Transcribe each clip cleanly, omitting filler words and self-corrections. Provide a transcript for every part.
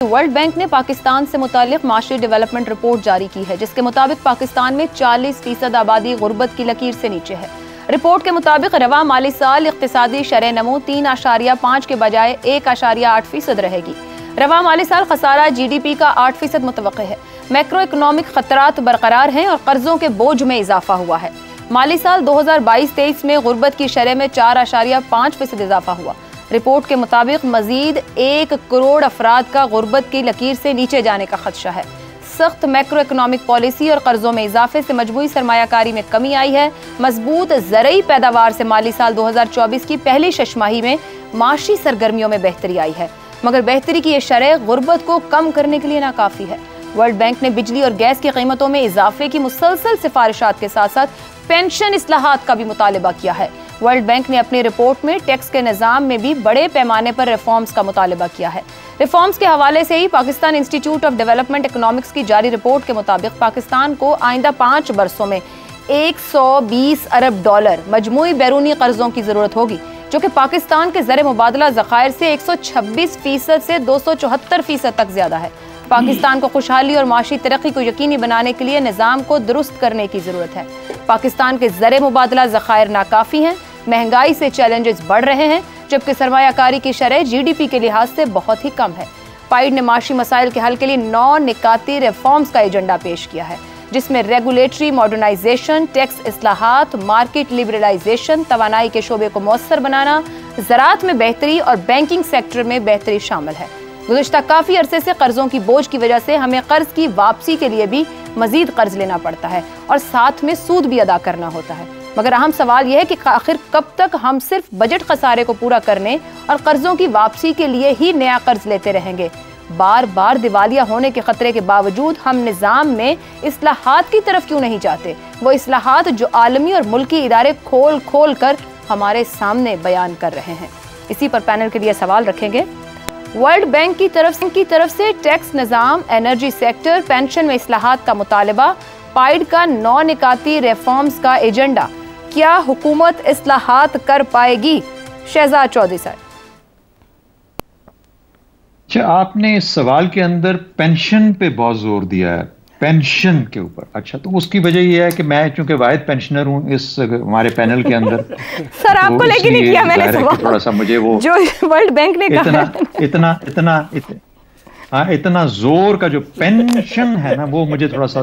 World bank ने पाकिस्तान से मुतालिक माशी डेवलपमेंट रिपोर्ट जारी की है, जिसके मुताबिक पाकिस्तान में 40% आबादी गुर्बत की लकीर से नीचे है। रिपोर्ट के मुताबिक रवा माली साल इक्तिसादी शरह नमो 3.5 के बजाय 1.8% रहेगी। रवा माली साल खसारा GDP का 8% मुतवक्के है। मैक्रो इकोनॉमिक खतरात बरकरार हैं और कर्जों के बोझ में इजाफा हुआ है। माली साल 2022-23 में गुर्बत की शरह में 4.5% इजाफा हुआ। रिपोर्ट के मुताबिक मजीद 1 करोड़ अफराद का गुर्बत की लकीर से नीचे जाने का खदशा है। सख्त मैक्रो इकोनॉमिक पॉलिसी और कर्जों में इजाफे से मजबूरी सरमायाकारी में कमी आई है। मजबूत ज़रई पैदावार से माली साल 2024 की पहली शशमाही में माशी सरगर्मियों में बेहतरी आई है, मगर बेहतरी की यह शरह गुर्बत को कम करने के लिए नाकाफी है। वर्ल्ड बैंक ने बिजली और गैस की कीमतों में इजाफे की मुसलसल सिफारिशात के साथ साथ पेंशन इस्लाहात का भी मुतालबा किया है। वर्ल्ड बैंक ने अपनी रिपोर्ट में टैक्स के निज़ाम में भी बड़े पैमाने पर रिफॉर्म्स का मुतालबा किया है। रिफॉर्म्स के हवाले से ही Pakistan institute of development economics की जारी रिपोर्ट के मुताबिक पाकिस्तान को आइंदा 5 बरसों में $120 अरब मजमूई बैरूनी कर्जों की जरूरत होगी, जो कि पाकिस्तान के ज़र मुबादला ज़खायर से 126% से 274% तक ज्यादा है। पाकिस्तान को खुशहाली और माशी तरक्की को यकीनी बनाने के लिए निज़ाम को दुरुस्त करने की ज़रूरत है। पाकिस्तान के ज़र मुबादला ज़खायर नाकाफ़ी हैं, महंगाई से चैलेंजेस बढ़ रहे हैं, जबकि सरमायाकारी की शरह GDP के लिहाज से बहुत ही कम है। पाइड ने माशी मसाइल के हल के लिए 9 निकाती रिफॉर्म्स का एजेंडा पेश किया है, जिसमें रेगुलेटरी मॉडर्नाइजेशन, टैक्स इस्लाहात, मार्केट लिबरलाइजेशन, तवानाई के शोबे को मौसर बनाना, ज़राअत में बेहतरी और बैंकिंग सेक्टर में बेहतरी शामिल है। गुज़िश्ता काफ़ी अरसे से कर्जों की बोझ की वजह से हमें कर्ज की वापसी के लिए भी मजीद कर्ज लेना पड़ता है और साथ में सूद भी अदा करना होता है। मगर अहम सवाल यह है कि आखिर कब तक हम सिर्फ बजट खसारे को पूरा करने और कर्जों की वापसी के लिए ही नया कर्ज लेते रहेंगे। बार बार दिवालिया होने के खतरे के बावजूद हम निज़ाम में इस्लाहात की तरफ क्यों नहीं जाते, वो इस्लाहात जो आलमी और मुल्की इदारे खोल खोल कर हमारे सामने बयान कर रहे हैं। इसी पर पैनल के लिए सवाल रखेंगे। वर्ल्ड बैंक की तरफ से टैक्स निज़ाम, एनर्जी सेक्टर, पेंशन में इस्लाहात का मुतालबा, पाइड का 9 निकाती रिफॉर्म्स का एजेंडा, क्या हुकूमत इस्लाहात कर पाएगी? शहजाद चौधरी साहब। अच्छा, आपने इस सवाल के अंदर पेंशन पे बहुत जोर दिया है, पेंशन के ऊपर। अच्छा, तो उसकी वजह यह है कि मैं चूंकि वाहिद पेंशनर हूं इस हमारे पैनल के अंदर सर आपको तो लेके नहीं किया मैंने सवाल, थोड़ा सा मुझे वो जो वर्ल्ड बैंक ने कहा इतना जोर का जो पेंशन है ना, वो मुझे थोड़ा सा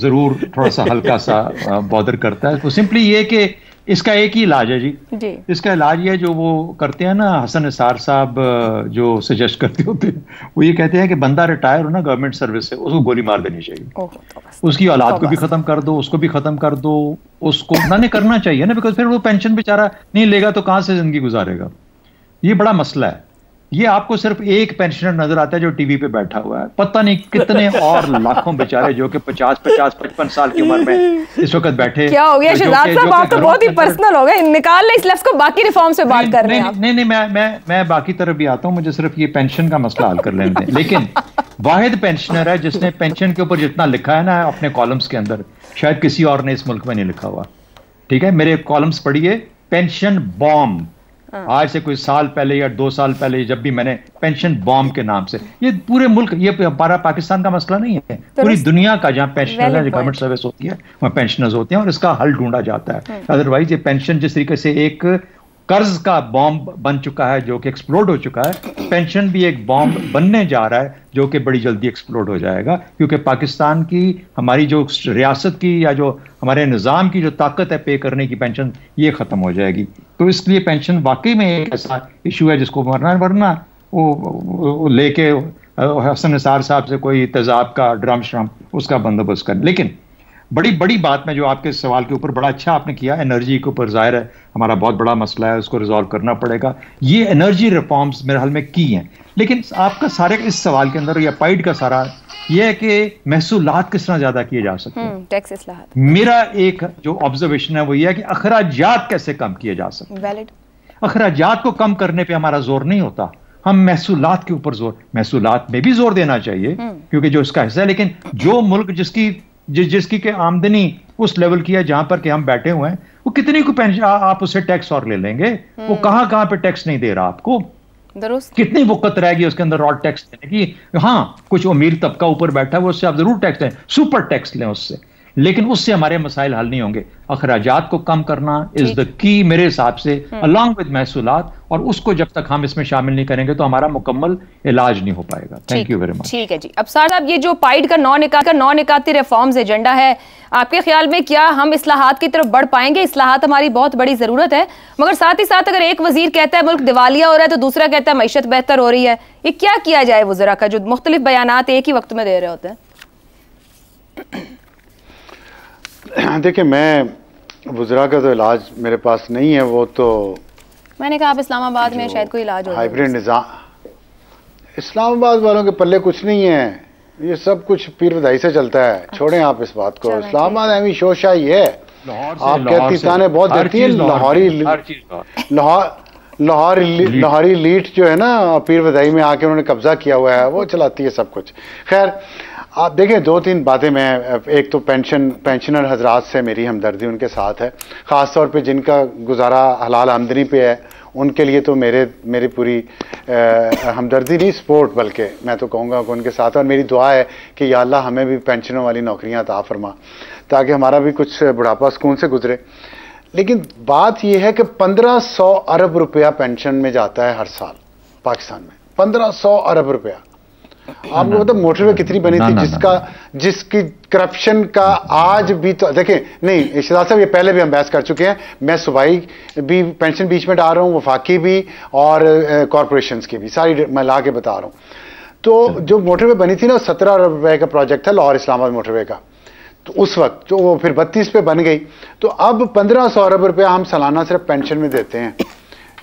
जरूर थोड़ा सा हल्का सा बॉदर करता है। तो सिंपली ये कि इसका एक ही इलाज है जी। इसका इलाज ये जो वो करते हैं ना, हसन निसार साहब जो सजेस्ट करते होते हैं, वो ये कहते हैं कि बंदा रिटायर हो ना गवर्नमेंट सर्विस से, उसको गोली मार देनी चाहिए। उसकी औलाद को भी खत्म कर दो, उसको भी खत्म कर दो, उसको ना नहीं करना चाहिए ना, बिकॉज फिर वो पेंशन बेचारा नहीं लेगा तो कहां से जिंदगी गुजारेगा। ये बड़ा मसला है। ये आपको सिर्फ एक पेंशनर नजर आता है जो टीवी पे बैठा हुआ है, पता नहीं कितने और लाखों बेचारे जो कि 50-55 साल की उम्र में इस वक्त बैठे। क्या हो गया शहजाद साहब, आप तो बहुत ही पर्सनल हो गए, निकाल ले इस लफ्ज को, बाकी रिफॉर्म्स पे बात कर रहे हैं। नहीं, मैं बाकी तरफ भी आता हूं, मुझे सिर्फ ये पेंशन का मसला हल कर लेने दें। लेकिन वाहिद पेंशनर है जिसने पेंशन के ऊपर जितना लिखा है ना अपने कॉलम्स के अंदर, शायद किसी और ने इस मुल्क में नहीं लिखा हुआ। ठीक है, मेरे कॉलम्स पढ़िए, पेंशन बॉम्ब। आज से कोई साल पहले या 2 साल पहले जब भी मैंने पेंशन बॉम्ब के नाम से, ये पूरे मुल्क, ये हमारा पाकिस्तान का मसला नहीं है, पूरी दुनिया का जहां पेंशनर है, गवर्नमेंट सर्विस होती है वहां पेंशनर्स होते हैं और इसका हल ढूंढा जाता है। अदरवाइज ये पेंशन जिस तरीके से एक कर्ज का बॉम्ब बन चुका है जो कि एक्सप्लोड हो चुका है, पेंशन भी एक बॉम्ब बनने जा रहा है जो कि बड़ी जल्दी एक्सप्लोड हो जाएगा, क्योंकि पाकिस्तान की, हमारी जो रियासत की या जो हमारे निज़ाम की जो ताकत है पे करने की पेंशन, ये ख़त्म हो जाएगी। तो इसलिए पेंशन वाकई में एक ऐसा इशू है जिसको वरना वो लेके हसन निसार साहब से कोई तेजाब का ड्रम श्रम उसका बंदोबस्त करें। लेकिन बड़ी बात में जो आपके सवाल के ऊपर बड़ा अच्छा आपने किया, एनर्जी के ऊपर जाहिर है हमारा बहुत बड़ा मसला है, उसको रिजॉल्व करना पड़ेगा। ये एनर्जी रिफॉर्म्स मेरे हाल में की हैं, लेकिन आपका सारे इस सवाल के अंदर या पाइड का सारा ये है कि महसूलात किस तरह ज्यादा किए जा सकते हैं, टैक्स इस्लाहात। मेरा एक जो ऑब्जर्वेशन है वो ये है कि अखराजात कैसे कम किए जा सकते हैं। अखराजात को कम करने पर हमारा जोर नहीं होता, हम महसूलात के ऊपर महसूलात में भी जोर देना चाहिए क्योंकि जो इसका हिस्सा है। लेकिन जो मुल्क जिसकी के आमदनी उस लेवल की है जहां पर कि हम बैठे हुए हैं, वो कितनी को पेंशन आप उससे टैक्स और ले लेंगे, वो कहां पे टैक्स नहीं दे रहा आपको। दुरुस्त। कितनी वक्त रहेगी उसके अंदर रॉ टैक्स देने की? हाँ, कुछ अमीर तबका ऊपर बैठा है, वो उससे आप जरूर टैक्स लें, सुपर टैक्स लें उससे, लेकिन उससे हमारे मसाइल हल नहीं होंगे। अखराजात को कम करना इज द की मेरे हिसाब से, अलॉन्ग विद महसूलात, और उसको जब तक हम इसमें शामिल नहीं करेंगे तो हमारा मुकम्मल इलाज नहीं हो पाएगा। Thank you very much. ठीक है जी। अब साहब, ये जो पाइड का नौ निकाती रिफॉर्म्स एजेंडा है, आपके ख्याल में क्या हम इस्लाहात की तरफ बढ़ पाएंगे? इस्लाहात हमारी बहुत बड़ी जरूरत है, मगर साथ ही साथ अगर एक वजीर कहता है मुल्क दिवालिया हो रहा है तो दूसरा कहता है मईशत बेहतर हो रही है, ये क्या किया जाए वज़रा का, जो मुख्तलिफ बयानात एक ही वक्त में दे रहे होते हैं? देखिए, मैं वज़रा का तो इलाज मेरे पास नहीं है, वो तो मैंने कहा आप इस्लामाबाद में शायद कोई इलाज हो, हाइब्रिड निज़ाम। इस्लामाबाद वालों के पल्ले कुछ नहीं है, ये सब कुछ पीर वधाई से चलता है। छोड़ें आप इस बात को। इस्लामाबाद एवं शोशाही है। आप कहती ताने बहुत देती है। लाहौरी लीट जो है ना, पीर वधाई में आके उन्होंने कब्जा किया हुआ है, वो चलाती है सब कुछ। खैर, आप देखें, दो तीन बातें मैं, एक तो पेंशनर हजरात से मेरी हमदर्दी उनके साथ है, ख़ास तौर पे जिनका गुजारा हलाल आमदनी पे है, उनके लिए तो मेरी पूरी हमदर्दी नहीं, सपोर्ट, बल्कि मैं तो कहूँगा कि उनके साथ। और मेरी दुआ है कि या अल्लाह हमें भी पेंशनों वाली नौकरियाँ अता फरमा, ताकि हमारा भी कुछ बुढ़ापा सुकून से गुजरे। लेकिन बात यह है कि 1500 अरब रुपया पेंशन में जाता है हर साल पाकिस्तान में। 1500 अरब रुपया। आपको पता मोटरवे कितनी बनी थी, जिसकी करप्शन का आज भी तो देखें। नहीं इशरात साहब, ये पहले भी हम बहस कर चुके हैं। मैं सूबाई भी पेंशन बीच में डाल रहा हूँ, वफाकी भी और कॉरपोरेशंस की भी, सारी मैं ला के बता रहा हूँ। तो जो मोटरवे बनी थी ना, 17 अरब रुपए का प्रोजेक्ट था लाहौर इस्लामाबाद मोटरवे का, तो उस वक्त जो वो फिर 32 पे बन गई। तो अब 1500 अरब रुपया हम सालाना सिर्फ पेंशन में देते हैं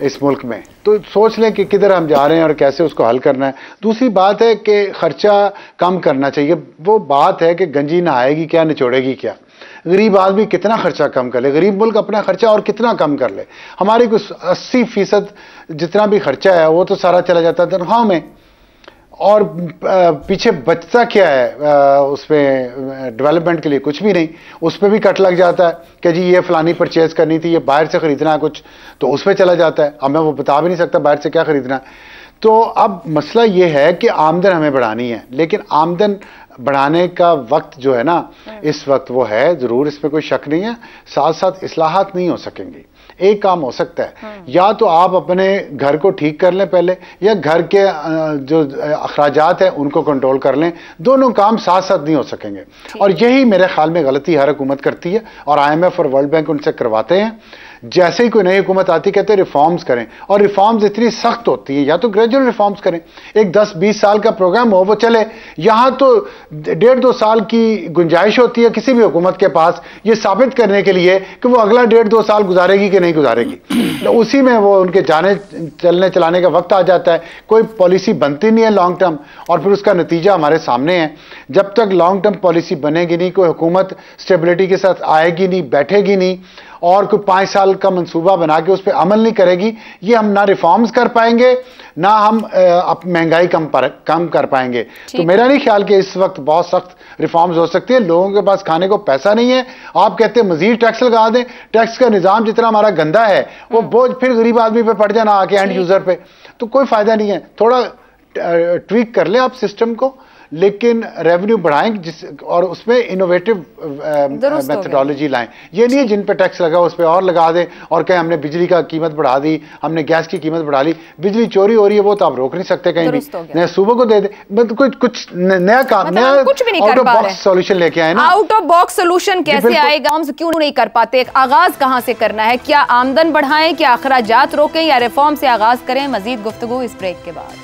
इस मुल्क में। तो सोच लें कि किधर हम जा रहे हैं और कैसे उसको हल करना है। दूसरी बात है कि खर्चा कम करना चाहिए। वो बात है कि गंजी नहाएगी क्या, निचोड़ेगी क्या। गरीब आदमी कितना खर्चा कम कर ले, गरीब मुल्क अपना खर्चा और कितना कम कर ले। हमारी कुछ 80% जितना भी खर्चा है वो तो सारा चला जाता है तनख्वाह में, और पीछे बचता क्या है उसमें डेवलपमेंट के लिए? कुछ भी नहीं। उस पर भी कट लग जाता है कि जी ये फलानी परचेज करनी थी, ये बाहर से खरीदना है कुछ, तो उस पर चला जाता है। अब मैं वो बता भी नहीं सकता बाहर से क्या खरीदना है। तो अब मसला ये है कि आमदन हमें बढ़ानी है, लेकिन आमदन बढ़ाने का वक्त जो है ना इस वक्त वो है ज़रूर, इसमें कोई शक नहीं है। साथ साथ इस्लाहात नहीं हो सकेंगी। एक काम हो सकता है, या तो आप अपने घर को ठीक कर लें पहले, या घर के जो अखराजात हैं उनको कंट्रोल कर लें। दोनों काम साथ साथ नहीं हो सकेंगे, और यही मेरे ख्याल में गलती हर हुकूमत करती है, और IMF और वर्ल्ड बैंक उनसे करवाते हैं। जैसे ही कोई नई हुकूमत आती कहते हैं रिफॉर्म्स करें, और रिफॉर्म्स इतनी सख्त होती है। या तो ग्रेजुअल रिफॉर्म्स करें, एक 10-20 साल का प्रोग्राम हो वो चले। यहां तो 1.5-2 साल की गुंजाइश होती है किसी भी हुकूमत के पास ये साबित करने के लिए कि वो अगला 1.5-2 साल गुजारेगी कि नहीं गुजारेगी। तो उसी में वो उनके चलने चलाने का वक्त आ जाता है। कोई पॉलिसी बनती नहीं है लॉन्ग टर्म, और फिर उसका नतीजा हमारे सामने है। जब तक लॉन्ग टर्म पॉलिसी बनेगी नहीं, कोई हुकूमत स्टेबिलिटी के साथ आएगी नहीं, बैठेगी नहीं, और कोई 5 साल का मंसूबा बना के उस पर अमल नहीं करेगी, ये हम ना रिफॉर्म्स कर पाएंगे, ना हम महंगाई कम कर पाएंगे। तो मेरा नहीं ख्याल कि इस वक्त बहुत सख्त रिफॉर्म्स हो सकती है। लोगों के पास खाने को पैसा नहीं है, आप कहते हैं मजीद टैक्स लगा दें। टैक्स का निजाम जितना हमारा गंदा है वो बोझ फिर गरीब आदमी पे पड़ जाना आके, एंड यूजर पे, तो कोई फायदा नहीं है। थोड़ा ट्वीक कर ले आप सिस्टम को, लेकिन रेवेन्यू बढ़ाएं और उसमें इनोवेटिव मेथडोलॉजी लाएं। ये नहीं है जिन पे टैक्स लगा उस पर और लगा दें और कहें हमने बिजली का कीमत बढ़ा दी, हमने गैस की कीमत बढ़ा ली। बिजली चोरी हो रही है वो तो आप रोक नहीं सकते कहीं भी, नया सूबों को दे दे। मतलब कुछ नया काम, नया आउट ऑफ बॉक्स सॉल्यूशन लेके आए ना। आउट ऑफ बॉक्स सॉल्यूशन कैसे आएगा? हम क्यों नहीं कर पाते? एक आगाज कहां से करना है? क्या आमदन बढ़ाएं, क्या अखराजात रोकें, या रिफॉर्म से आगाज करें? मजीद गुफ्तगू इस ब्रेक के बाद।